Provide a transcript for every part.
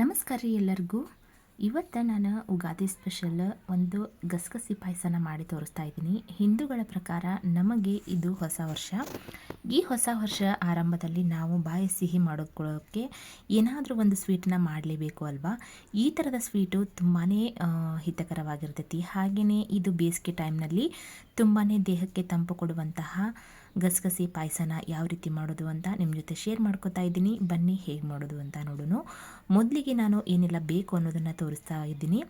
ನಮಸ್ಕಾರ ರೀ ಎಲ್ಲರಿಗೂ. ಇವತ್ತು ನಾನು ಉಗಾದಿ ಸ್ಪೆಷಲ್ ಒಂದು ಗಸಗಸಿ ಪಾಯಸನ ಮಾಡಿ ತೋರಿಸ್ತಾ ಇದ್ದೀನಿ. ಹಿಂದೂಗಳ ಪ್ರಕಾರ ನಮಗೆ ಇದು ಹೊಸ ವರ್ಷ. ಈ ಹೊಸ ವರ್ಷ ಆರಂಭದಲ್ಲಿ ನಾವು ಬಾಯಿ ಸಿಹಿ ಮಾಡೋಕ್ಕೆ ಏನಾದರೂ ಒಂದು ಸ್ವೀಟನ್ನ ಮಾಡಲೇಬೇಕು ಅಲ್ವಾ. ಈ ಥರದ ಸ್ವೀಟು ತುಂಬಾ ಹಿತಕರವಾಗಿರ್ತೈತಿ. ಹಾಗೆಯೇ ಇದು ಬೇಸಿಗೆ ಟೈಮ್ನಲ್ಲಿ ತುಂಬಾ ದೇಹಕ್ಕೆ ತಂಪು ಕೊಡುವಂತಹ ಗಸಗಸಿ ಪಾಯಸನ ಯಾವ ರೀತಿ ಮಾಡೋದು ಅಂತ ನಿಮ್ಮ ಜೊತೆ ಶೇರ್ ಮಾಡ್ಕೋತಾ ಇದ್ದೀನಿ. ಬನ್ನಿ ಹೇಗೆ ಮಾಡೋದು ಅಂತ ನೋಡೋಣ. ಮೊದಲಿಗೆ ನಾನು ಏನೆಲ್ಲ ಬೇಕು ಅನ್ನೋದನ್ನು ತೋರಿಸ್ತಾ ಇದ್ದೀನಿ.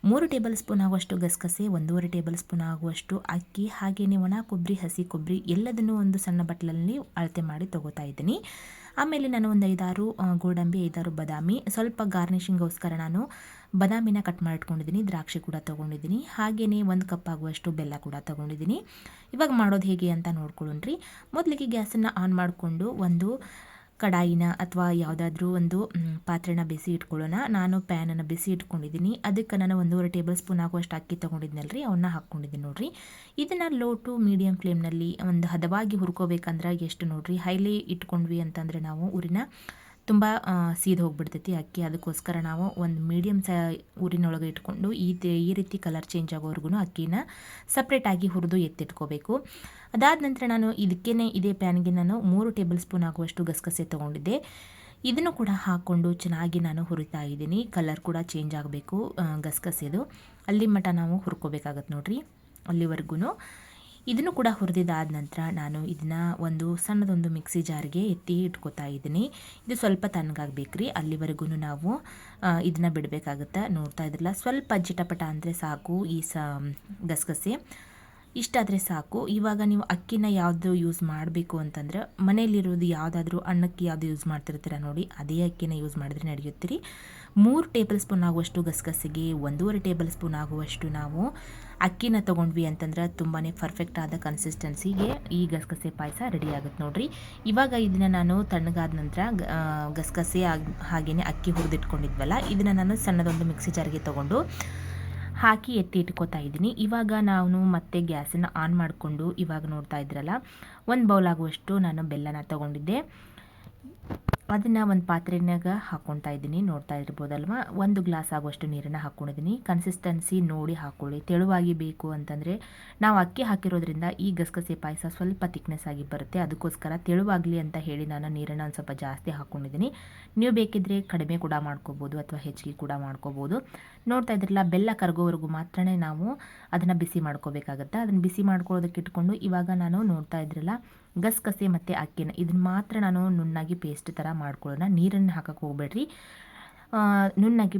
3 ಟೇಬಲ್ ಸ್ಪೂನ್ ಆಗುವಷ್ಟು ಗಸಗಸೆ, 1.5 ಟೇಬಲ್ ಸ್ಪೂನ್ ಆಗುವಷ್ಟು ಅಕ್ಕಿ, ಹಾಗೆಯೇ ಒಣ ಕೊಬ್ಬರಿ, ಹಸಿ ಕೊಬ್ಬರಿ ಎಲ್ಲದನ್ನು ಒಂದು ಸಣ್ಣ ಬಟ್ಲಲ್ಲಿ ಅಳತೆ ಮಾಡಿ ತೊಗೋತಾ ಇದ್ದೀನಿ. ಆಮೇಲೆ ನಾನು ಒಂದು 5-6 ಗೋಡಂಬಿ, 5-6 ಬಾದಾಮಿ, ಸ್ವಲ್ಪ ಗಾರ್ನಿಷಿಂಗೋಸ್ಕರ ನಾನು ಬಾದಾಮಿನ ಕಟ್ ಮಾಡಿ ಇಟ್ಕೊಂಡಿದ್ದೀನಿ. ದ್ರಾಕ್ಷಿ ಕೂಡ ತೊಗೊಂಡಿದ್ದೀನಿ. ಹಾಗೆಯೇ 1 ಕಪ್ ಆಗುವಷ್ಟು ಬೆಲ್ಲ ಕೂಡ ತೊಗೊಂಡಿದ್ದೀನಿ. ಇವಾಗ ಮಾಡೋದು ಹೇಗೆ ಅಂತ ನೋಡ್ಕೊಳ್ಳೋಣ್ರಿ. ಮೊದಲಿಗೆ ಗ್ಯಾಸನ್ನು ಆನ್ ಮಾಡಿಕೊಂಡು ಒಂದು ಕಡಾಯಿನ ಅಥವಾ ಯಾವುದಾದ್ರೂ ಒಂದು ಪಾತ್ರೆನ ಬಿಸಿ ಇಟ್ಕೊಳ್ಳೋಣ. ನಾನು ಪ್ಯಾನನ್ನು ಬಿಸಿ ಇಟ್ಕೊಂಡಿದ್ದೀನಿ. ಅದಕ್ಕೆ ನಾನು 1.5 ಟೇಬಲ್ ಸ್ಪೂನ್ ಆಗುವಷ್ಟು ಅಕ್ಕಿ ತೊಗೊಂಡಿದ್ನಲ್ರಿ, ಅವನ್ನ ಹಾಕ್ಕೊಂಡಿದ್ದೀನಿ ನೋಡಿರಿ. ಇದನ್ನು ಲೋ ಟು ಮೀಡಿಯಮ್ ಫ್ಲೇಮ್ನಲ್ಲಿ ಒಂದು ಹದವಾಗಿ ಹುರ್ಕೋಬೇಕಂದ್ರೆ ಎಷ್ಟು ನೋಡಿರಿ. ಹೈಲಿ ಇಟ್ಕೊಂಡ್ವಿ ಅಂತಂದರೆ ನಾವು ಉರಿನ ತುಂಬ ಸೀದು ಹೋಗಿಬಿಡ್ತೈತಿ ಅಕ್ಕಿ. ಅದಕ್ಕೋಸ್ಕರ ನಾವು ಒಂದು ಮೀಡಿಯಮ್ ಊರಿನೊಳಗೆ ಇಟ್ಕೊಂಡು ಈ ರೀತಿ ಕಲರ್ ಚೇಂಜ್ ಆಗೋವರೆಗೂ ಅಕ್ಕಿನ ಸಪ್ರೇಟಾಗಿ ಹುರಿದು ಎತ್ತಿಟ್ಕೋಬೇಕು. ಅದಾದ ನಂತರ ನಾನು ಇದೇ ಪ್ಯಾನ್ಗೆ ನಾನು 3 ಟೇಬಲ್ ಸ್ಪೂನ್ ಆಗುವಷ್ಟು ಗಸಗಸೆ ತೊಗೊಂಡಿದ್ದೆ. ಇದನ್ನು ಕೂಡ ಹಾಕ್ಕೊಂಡು ಚೆನ್ನಾಗಿ ನಾನು ಹುರಿತಾ ಇದ್ದೀನಿ. ಕಲರ್ ಕೂಡ ಚೇಂಜ್ ಆಗಬೇಕು ಗಸಗಸೆದು. ಅಲ್ಲಿ ಮಟ್ಟ ನಾವು ಹುರ್ಕೋಬೇಕಾಗತ್ತೆ ನೋಡಿರಿ, ಅಲ್ಲಿವರೆಗೂ. ಇದನ್ನು ಕೂಡ ಹುರಿದಿದ್ದಾದ ನಂತರ ನಾನು ಇದನ್ನು ಒಂದು ಸಣ್ಣದೊಂದು ಮಿಕ್ಸಿ ಜಾರ್ಗೆ ಎತ್ತಿ ಇಟ್ಕೋತಾ ಇದ್ದೀನಿ. ಇದು ಸ್ವಲ್ಪ ತಣ್ಣಗಾಗಬೇಕು ರೀ, ಅಲ್ಲಿವರೆಗೂ ನಾವು ಇದನ್ನು ಬಿಡಬೇಕಾಗುತ್ತೆ. ನೋಡ್ತಾ ಇದ್ರಲ್ಲ, ಸ್ವಲ್ಪ ಚಿಟಪಟ ಅಂದರೆ ಸಾಕು ಈ ಗಸಗಸೆ. ಇಷ್ಟಾದರೆ ಸಾಕು. ಇವಾಗ ನೀವು ಅಕ್ಕಿನ ಯಾವುದು ಯೂಸ್ ಮಾಡಬೇಕು ಅಂತಂದ್ರೆ ಮನೆಯಲ್ಲಿರೋದು ಯಾವುದಾದ್ರೂ ಅನ್ನಕ್ಕೆ ಯಾವುದು ಯೂಸ್ ಮಾಡ್ತಿರ್ತೀರ ನೋಡಿ, ಅದೇ ಅಕ್ಕಿನ ಯೂಸ್ ಮಾಡಿದ್ರೆ ನಡೆಯುತ್ತೀರಿ. 3 ಟೇಬಲ್ ಸ್ಪೂನ್ ಆಗುವಷ್ಟು ಗಸಗಸೆಗೆ 1.5 ಟೇಬಲ್ ಸ್ಪೂನ್ ಆಗುವಷ್ಟು ನಾವು ಅಕ್ಕಿನ ತೊಗೊಂಡ್ವಿ ಅಂತಂದ್ರೆ ತುಂಬಾ ಪರ್ಫೆಕ್ಟ್ ಆದ ಕನ್ಸಿಸ್ಟೆನ್ಸಿಗೆ ಈ ಗಸಗಸೆ ಪಾಯಸ ರೆಡಿ ಆಗುತ್ತೆ ನೋಡಿರಿ. ಇವಾಗ ಇದನ್ನು ನಾನು ತಣ್ಣಗಾದ ನಂತರ ಗಸಗಸೆ ಹಾಗೆಯೇ ಅಕ್ಕಿ ಹುರಿದಿಟ್ಕೊಂಡಿದ್ವಲ್ಲ, ಇದನ್ನು ನಾನು ಸಣ್ಣದೊಂದು ಮಿಕ್ಸಿ ಜಾರ್ಗೆ ತೊಗೊಂಡು ಹಾಕಿ ಎತ್ತಿ ಇಟ್ಕೋತಾ ಇದ್ದೀನಿ. ಇವಾಗ ನಾನು ಮತ್ತೆ ಗ್ಯಾಸನ್ನು ಆನ್ ಮಾಡಿಕೊಂಡು ಇವಾಗ ನೋಡ್ತಾ ಇದ್ರಲ್ಲ, 1 ಬೌಲ್ ಆಗುವಷ್ಟು ನಾನು ಬೆಲ್ಲನ ತೊಗೊಂಡಿದ್ದೆ. ಅದನ್ನು ಒಂದು ಪಾತ್ರೆನಾಗ ಹಾಕ್ಕೊತಾ ಇದ್ದೀನಿ. ನೋಡ್ತಾ ಇರ್ಬೋದಲ್ವ, 1 ಗ್ಲಾಸ್ ಆಗುವಷ್ಟು ನೀರನ್ನು ಹಾಕ್ಕೊಂಡಿದ್ದೀನಿ. ಕನ್ಸಿಸ್ಟೆನ್ಸಿ ನೋಡಿ ಹಾಕ್ಕೊಳ್ಳಿ. ತೆಳುವಾಗಿ ಬೇಕು ಅಂತಂದರೆ ನಾವು ಅಕ್ಕಿ ಹಾಕಿರೋದ್ರಿಂದ ಈ ಗಸಗಸೆ ಪಾಯಸ ಸ್ವಲ್ಪ ತಿಕ್ನೆಸ್ ಆಗಿ ಬರುತ್ತೆ. ಅದಕ್ಕೋಸ್ಕರ ತೆಳುವಾಗಲಿ ಅಂತ ಹೇಳಿ ನಾನು ನೀರನ್ನು ಒಂದು ಸ್ವಲ್ಪ ಜಾಸ್ತಿ ಹಾಕ್ಕೊಂಡಿದ್ದೀನಿ. ನೀವು ಬೇಕಿದ್ದರೆ ಕಡಿಮೆ ಕೂಡ ಮಾಡ್ಕೋಬೋದು ಅಥವಾ ಹೆಚ್ಚಿಗೆ ಕೂಡ ಮಾಡ್ಕೋಬೋದು. ನೋಡ್ತಾ ಇದ್ರಲ್ಲ, ಬೆಲ್ಲ ಕರಗೋವರೆಗೂ ಮಾತ್ರ ನಾವು ಅದನ್ನು ಬಿಸಿ ಮಾಡ್ಕೋಬೇಕಾಗತ್ತೆ. ಅದನ್ನು ಬಿಸಿ ಮಾಡ್ಕೊಳ್ಳೋದಕ್ಕೆ ಇಟ್ಕೊಂಡು ಇವಾಗ ನಾನು ನೋಡ್ತಾ ಇದ್ರಲ್ಲ, ಗಸಗಸೆ ಮತ್ತು ಅಕ್ಕಿನ ಇದನ್ನು ಮಾತ್ರ ನಾನು ನುಣ್ಣಾಗಿ ಪೇಸ್ಟ್ ಥರ ಮಾಡ್ಕೊಳ್ಳೋಣ. ನೀರನ್ನು ಹಾಕಕ್ಕೆ ಹೋಗಬೇಡ್ರಿ, ನುಣ್ಣಾಗಿ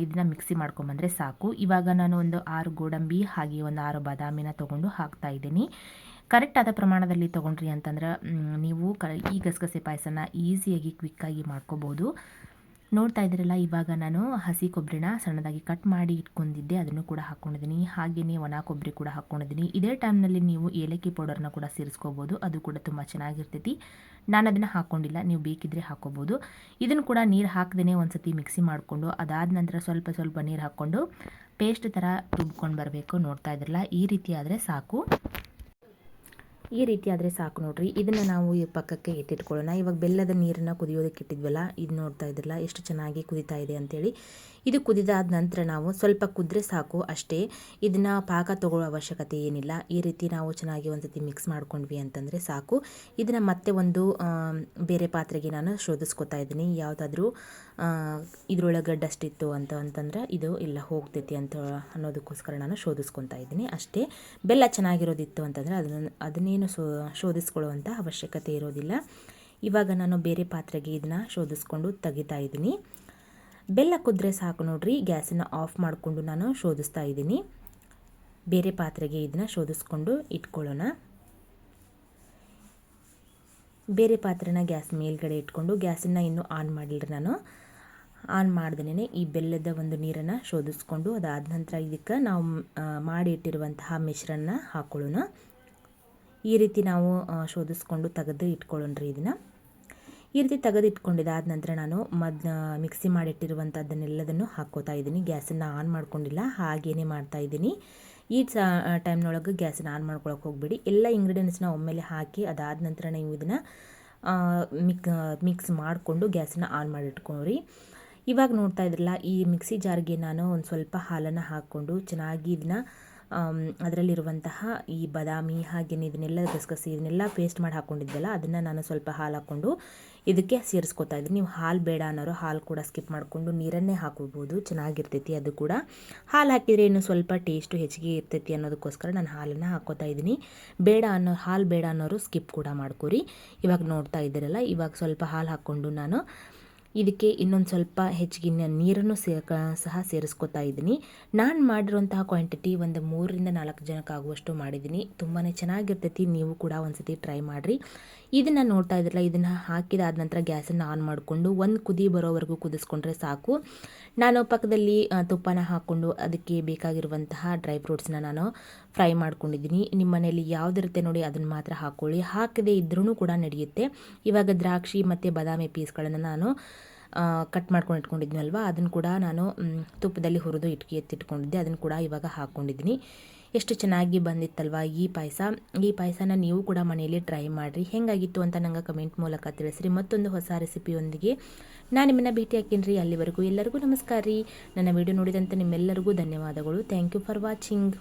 ಇದನ್ನು ಮಿಕ್ಸಿ ಮಾಡ್ಕೊಂಬಂದರೆ ಸಾಕು. ಇವಾಗ ನಾನು ಒಂದು 6 ಗೋಡಂಬಿ ಹಾಗೆ ಒಂದು 6 ಬಾದಾಮಿನ ತೊಗೊಂಡು ಹಾಕ್ತಾ ಇದ್ದೀನಿ. ಕರೆಕ್ಟಾದ ಪ್ರಮಾಣದಲ್ಲಿ ತೊಗೊಂಡ್ರಿ ಅಂತಂದ್ರೆ ನೀವು ಈ ಗಸಗಸೆ ಪಾಯಸನ ಈಸಿಯಾಗಿ ಕ್ವಿಕ್ಕಾಗಿ ಮಾಡ್ಕೋಬೋದು. ನೋಡ್ತಾ ಇದ್ದೀರಲ್ಲ, ಇವಾಗ ನಾನು ಹಸಿ ಕೊಬ್ಬರಿನ ಸಣ್ಣದಾಗಿ ಕಟ್ ಮಾಡಿ ಇಟ್ಕೊಂಡಿದ್ದೆ, ಅದನ್ನು ಕೂಡ ಹಾಕ್ಕೊಂಡಿದ್ದೀನಿ. ಹಾಗೆಯೇ ಒಣ ಕೊಬ್ಬರಿ ಕೂಡ ಹಾಕ್ಕೊಂಡಿದ್ದೀನಿ. ಇದೇ ಟೈಮ್ನಲ್ಲಿ ನೀವು ಏಲಕ್ಕಿ ಪೌಡರ್ನ ಕೂಡ ಸೇರಿಸ್ಕೋಬೋದು, ಅದು ಕೂಡ ತುಂಬ ಚೆನ್ನಾಗಿರ್ತೈತಿ. ನಾನು ಅದನ್ನು ಹಾಕ್ಕೊಂಡಿಲ್ಲ, ನೀವು ಬೇಕಿದ್ದರೆ ಹಾಕ್ಕೋಬೋದು. ಇದನ್ನು ಕೂಡ ನೀರು ಹಾಕ್ದೇ ಒಂದು ಸತಿ ಮಿಕ್ಸಿ ಮಾಡಿಕೊಂಡು ಅದಾದ ನಂತರ ಸ್ವಲ್ಪ ನೀರು ಹಾಕ್ಕೊಂಡು ಪೇಸ್ಟ್ ಥರ ರುಬ್ಕೊಂಡು ಬರಬೇಕು. ನೋಡ್ತಾ ಇದ್ರಲ್ಲ, ಈ ರೀತಿ ಆದರೆ ಸಾಕು. ನೋಡ್ರಿ. ಇದನ್ನು ನಾವು ಈ ಪಕ್ಕಕ್ಕೆ ಎತ್ತಿಟ್ಕೊಳ್ಳೋಣ. ಇವಾಗ ಬೆಲ್ಲದ ನೀರನ್ನು ಕುದಿಯೋದಕ್ಕೆ ಇಟ್ಟಿದ್ವಲ್ಲ, ಇದು ನೋಡ್ತಾ ಇದ್ರಲ್ಲ ಎಷ್ಟು ಚೆನ್ನಾಗಿ ಕುದೀತಾ ಇದೆ ಅಂತೇಳಿ. ಇದು ಕುದಿದಾದ ನಂತರ ನಾವು ಸ್ವಲ್ಪ ಕುದ್ರೆ ಸಾಕು ಅಷ್ಟೇ. ಇದನ್ನು ಪಾಕ ತಗೊಳ್ಳೋ ಅವಶ್ಯಕತೆ ಏನಿಲ್ಲ. ಈ ರೀತಿ ನಾವು ಚೆನ್ನಾಗಿ ಒಂದು ಸತಿ ಮಿಕ್ಸ್ ಮಾಡ್ಕೊಂಡ್ವಿ ಅಂತಂದರೆ ಸಾಕು. ಇದನ್ನು ಮತ್ತೆ ಒಂದು ಬೇರೆ ಪಾತ್ರೆಗೆ ನಾನು ಶೋಧಿಸ್ಕೊತಾ ಇದ್ದೀನಿ. ಯಾವುದಾದ್ರೂ ಇದರೊಳಗೆ ಡಸ್ಟ್ ಇತ್ತು ಅಂತಂದ್ರೆ ಇದು ಇಲ್ಲ ಹೋಗ್ತೈತಿ ಅಂತ ಅನ್ನೋದಕ್ಕೋಸ್ಕರ ನಾನು ಶೋಧಿಸ್ಕೊತಾ ಇದ್ದೀನಿ ಅಷ್ಟೇ. ಬೆಲ್ಲ ಚೆನ್ನಾಗಿರೋದಿತ್ತು ಅಂತಂದರೆ ಅದನ್ನೇನು ಶೋಧಿಸ್ಕೊಳ್ಳುವಂಥ ಅವಶ್ಯಕತೆ ಇರೋದಿಲ್ಲ. ಇವಾಗ ನಾನು ಬೇರೆ ಪಾತ್ರೆಗೆ ಇದನ್ನು ಶೋಧಿಸ್ಕೊಂಡು ತೆಗಿತಾ ಇದ್ದೀನಿ. ಬೆಲ್ಲ ಕುದ್ರೆ ಸಾಕು ನೋಡ್ರಿ. ಗ್ಯಾಸನ್ನು ಆಫ್ ಮಾಡಿಕೊಂಡು ನಾನು ಶೋಧಿಸ್ತಾ ಇದ್ದೀನಿ. ಬೇರೆ ಪಾತ್ರೆಗೆ ಇದನ್ನು ಶೋಧಿಸ್ಕೊಂಡು ಇಟ್ಕೊಳ್ಳೋಣ. ಬೇರೆ ಪಾತ್ರೆನ ಗ್ಯಾಸ್ ಮೇಲ್ಗಡೆ ಇಟ್ಕೊಂಡು ಗ್ಯಾಸನ್ನು ಇನ್ನೂ ಆನ್ ಮಾಡಿಲ್ಲ. ನಾನು ಆನ್ ಮಾಡ್ದೇ ಈ ಬೆಲ್ಲದ ಒಂದು ನೀರನ್ನು ಶೋಧಿಸ್ಕೊಂಡು ಅದಾದ ನಂತರ ಇದಕ್ಕೆ ನಾವು ಮಾಡಿ ಇಟ್ಟಿರುವಂತಹ ಮಿಶ್ರಣ ಹಾಕ್ಕೊಳ್ಳೋಣ. ಈ ರೀತಿ ನಾವು ಶೋಧಿಸ್ಕೊಂಡು ತೆಗೆದು ಇಟ್ಕೊಳ್ಳೋಣ್ರಿ. ಇದನ್ನು ಈ ರೀತಿ ತೆಗೆದು ಇಟ್ಕೊಂಡಿದ್ದಾದ ನಂತರ ನಾನು ಮಿಕ್ಸಿ ಮಾಡಿಟ್ಟಿರುವಂಥದ್ದನ್ನೆಲ್ಲದನ್ನು ಹಾಕ್ಕೋತಾ ಇದ್ದೀನಿ. ಗ್ಯಾಸನ್ನು ಆನ್ ಮಾಡ್ಕೊಂಡಿಲ್ಲ, ಹಾಗೇನೆ ಮಾಡ್ತಾ ಇದ್ದೀನಿ. ಈ ಟೈಮ್ನೊಳಗೆ ಗ್ಯಾಸನ್ನು ಆನ್ ಮಾಡ್ಕೊಳಕ್ಕೆ ಹೋಗ್ಬೇಡಿ. ಎಲ್ಲ ಇಂಗ್ರೀಡಿಯೆಂಟ್ಸ್ನ ಒಮ್ಮೆಲೆ ಹಾಕಿ ಅದಾದ ನಂತರ ನೀವು ಇದನ್ನು ಮಿಕ್ಸ್ ಮಾಡಿಕೊಂಡು ಗ್ಯಾಸನ್ನು ಆನ್ ಮಾಡಿಟ್ಕೊಳ್ರಿ. ಇವಾಗ ನೋಡ್ತಾ ಇದ್ರಲ್ಲ, ಈ ಮಿಕ್ಸಿ ಜಾರ್ಗೆ ನಾನು ಒಂದು ಸ್ವಲ್ಪ ಹಾಲನ್ನು ಹಾಕ್ಕೊಂಡು ಚೆನ್ನಾಗಿ ಇದನ್ನ ಅದರಲ್ಲಿರುವಂತಹ ಈ ಬಾದಾಮಿ ಹಾಗೆಯೇ ಇದನ್ನೆಲ್ಲ ಗಸಗಸೆ ಇದನ್ನೆಲ್ಲ ಪೇಸ್ಟ್ ಮಾಡಿ ಹಾಕ್ಕೊಂಡಿದ್ದೆಲ್ಲ ಅದನ್ನು ನಾನು ಸ್ವಲ್ಪ ಹಾಲು ಹಾಕ್ಕೊಂಡು ಇದಕ್ಕೆ ಸೇರಿಸ್ಕೊತಾ ಇದ್ದೀನಿ. ನೀವು ಹಾಲು ಬೇಡ ಅನ್ನೋರು ಹಾಲು ಕೂಡ ಸ್ಕಿಪ್ ಮಾಡಿಕೊಂಡು ನೀರನ್ನೇ ಹಾಕೋಬೋದು, ಚೆನ್ನಾಗಿರ್ತೈತಿ. ಅದು ಕೂಡ ಹಾಲು ಹಾಕಿದರೆ ಇನ್ನೂ ಸ್ವಲ್ಪ ಟೇಸ್ಟು ಹೆಚ್ಚಿಗೆ ಇರ್ತೈತಿ ಅನ್ನೋದಕ್ಕೋಸ್ಕರ ನಾನು ಹಾಲನ್ನು ಹಾಕ್ಕೋತಾ ಇದ್ದೀನಿ. ಹಾಲು ಬೇಡ ಅನ್ನೋರು ಸ್ಕಿಪ್ ಕೂಡ ಮಾಡ್ಕೊರಿ. ಇವಾಗ ನೋಡ್ತಾ ಇದ್ದೀರಲ್ಲ, ಇವಾಗ ಸ್ವಲ್ಪ ಹಾಲು ಹಾಕ್ಕೊಂಡು ನಾನು ಇದಕ್ಕೆ ಇನ್ನೊಂದು ಸ್ವಲ್ಪ ಹೆಚ್ಚಿಗೆ ನೀರನ್ನು ಸಹ ಸೇರಿಸ್ಕೊತಾ ಇದ್ದೀನಿ. ನಾನು ಮಾಡಿರುವಂತಹ ಕ್ವಾಂಟಿಟಿ ಒಂದು 3ರಿಂದ 4 ಜನಕ್ಕಾಗುವಷ್ಟು ಮಾಡಿದ್ದೀನಿ. ತುಂಬಾ ಚೆನ್ನಾಗಿರ್ತೈತಿ. ನೀವು ಕೂಡ ಒಂದ್ಸತಿ ಟ್ರೈ ಮಾಡಿರಿ. ಇದನ್ನು ನೋಡ್ತಾ ಇದ್ರಲ್ಲ, ಇದನ್ನು ಹಾಕಿದಾದ ನಂತರ ಗ್ಯಾಸನ್ನು ಆನ್ ಮಾಡಿಕೊಂಡು ಒಂದು ಕುದಿ ಬರೋವರೆಗೂ ಕುದಿಸ್ಕೊಂಡ್ರೆ ಸಾಕು. ನಾನು ಪಕ್ಕದಲ್ಲಿ ತುಪ್ಪನ ಹಾಕ್ಕೊಂಡು ಅದಕ್ಕೆ ಬೇಕಾಗಿರುವಂತಹ ಡ್ರೈ ಫ್ರೂಟ್ಸ್ನ ನಾನು ಫ್ರೈ ಮಾಡ್ಕೊಂಡಿದ್ದೀನಿ. ನಿಮ್ಮ ಮನೆಯಲ್ಲಿ ಯಾವುದಿರುತ್ತೆ ನೋಡಿ ಅದನ್ನು ಮಾತ್ರ ಹಾಕ್ಕೊಳ್ಳಿ. ಹಾಕದೇ ಇದ್ರೂ ಕೂಡ ನಡೆಯುತ್ತೆ. ಇವಾಗ ದ್ರಾಕ್ಷಿ ಮತ್ತು ಬಾದಾಮಿ ಪೀಸ್ಗಳನ್ನು ನಾನು ಕಟ್ ಮಾಡ್ಕೊಂಡು ಇಟ್ಕೊಂಡಿದ್ನಲ್ವ, ಅದನ್ನು ಕೂಡ ನಾನು ತುಪ್ಪದಲ್ಲಿ ಹುರಿದು ಎತ್ತಿಟ್ಕೊಂಡಿದ್ದೆ. ಅದನ್ನು ಕೂಡ ಇವಾಗ ಹಾಕ್ಕೊಂಡಿದ್ದೀನಿ. ಎಷ್ಟು ಚೆನ್ನಾಗಿ ಬಂದಿತ್ತಲ್ವ ಈ ಪಾಯಸನ ನೀವು ಕೂಡ ಮನೆಯಲ್ಲಿ ಟ್ರೈ ಮಾಡಿರಿ. ಹೇಗಾಗಿತ್ತು ಅಂತ ನಂಗೆ ಕಮೆಂಟ್ ಮೂಲಕ ತಿಳಿಸ್ರಿ. ಮತ್ತೊಂದು ಹೊಸ ರೆಸಿಪಿಯೊಂದಿಗೆ ನಾನು ನಿಮ್ಮನ್ನು ಭೇಟಿ ಹಾಕೀನಿ. ಅಲ್ಲಿವರೆಗೂ ಎಲ್ಲರಿಗೂ ನಮಸ್ಕಾರ ರೀ. ನನ್ನ ವಿಡಿಯೋ ನೋಡಿದಂಥ ನಿಮ್ಮೆಲ್ಲರಿಗೂ ಧನ್ಯವಾದಗಳು. Thank you for watching.